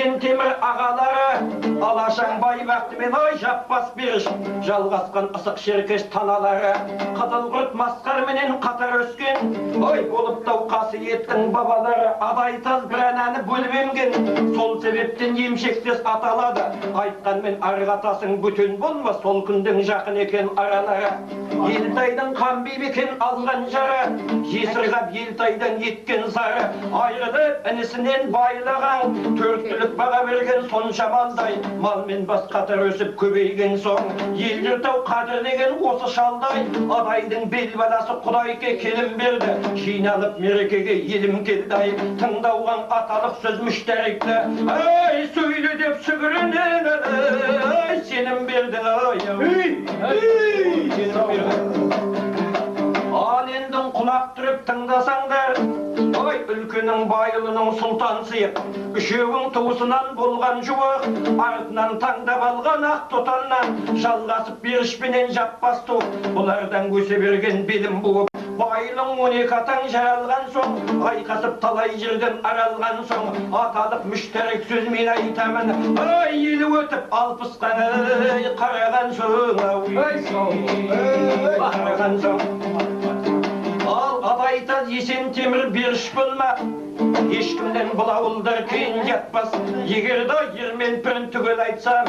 Есен темір ағалары, алашаң бай бақтымен ой жаппас беріш, жалғасқан ысық шеркеш таналары, қызыл құрт масқарменен қатар өскен, ой болып тау қасиеттің бабалары, адайтаз бір әнәні бөліп емген, сол себептен емшектес аталады, айтқанмен арғатасың бүтін болма, сол күндің жақын екен аралары. Елтайдың қамбиб екен алған жары, жесірғап елтайдан еткен зары, айрылып інісінен байлаған, төрт түлік баға берген соншамандай, малмен бас қатар өсіп көбейген соң, ел жұртау қадірлеген осы шалдай, адайдың бел баласы құдайке келім берді, жиналып мерекеге елім келді, тыңдауған аталық сөз мүштәректі, ай сөйле деп сүгірінен, ай сенім бердің, ал ендің құлақ түріп тыңдасаңдар, ой үлкенің байылының сұлтан сыйып, үшеуің туысынан болған жуық, артынан таңдап алған ақ тұтаннан, жалғасып берішпенен жаппас туып, бұлардан көсе берген белім буып, байлың 12 атаң жаралған соң, айқасып талай жерден аралған соң, аталық мүштәрек сөз мен айтамын, ай елі өтіп алпысқан қараған соң, қараған соң. Ал адайтаз Есен темір беріш болма, ешкімден бұл ауылдар кейін жатпас. Егерді ермен пірін түгел айтсам,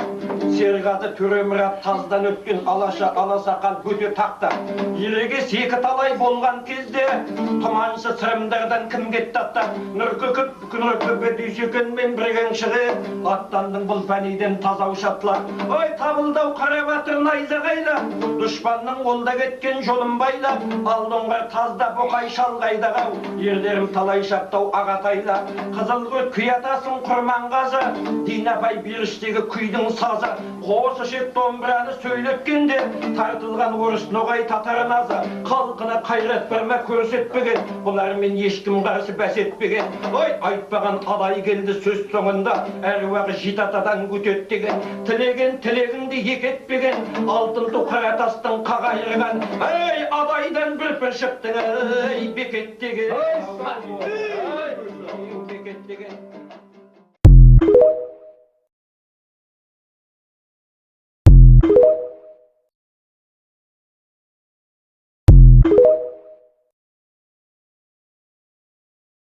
Серғаты Төремұрат таздан өткен алаша аласақал көте тақта. Ереге секі талай болған кезде, тұманшы сырымдардан кім кетті аттап, нұркөкіп дүйсекенмен бірген шығып, аттандың бұл пәнейден тазау шатла. Ой табылдау қара батыр найзағайла, дұшпанның олда кеткен жолын байлап, алдыңғар тазда бұқай шалғайдағау, ерлерім талай шаптау ағатайла, қызыл көт күятасын құрманғазы, Динабай беріштегі күйдің сазы, қосы шек домбыраны сөйлеткенде, тартылған орыс ноғай татар назы, халқына қайрат бірмә көрсетпеген, бұлармен ешкім қарсы бәс етпеген. Ой, айтпаған адай келді сөз соңында, әруағы житатадан көтет деген, тілеген тілегіңді екетпеген, алтын ту қаратастың қағайырған, ай, адайдан бір шықтың, ай, бекет деген.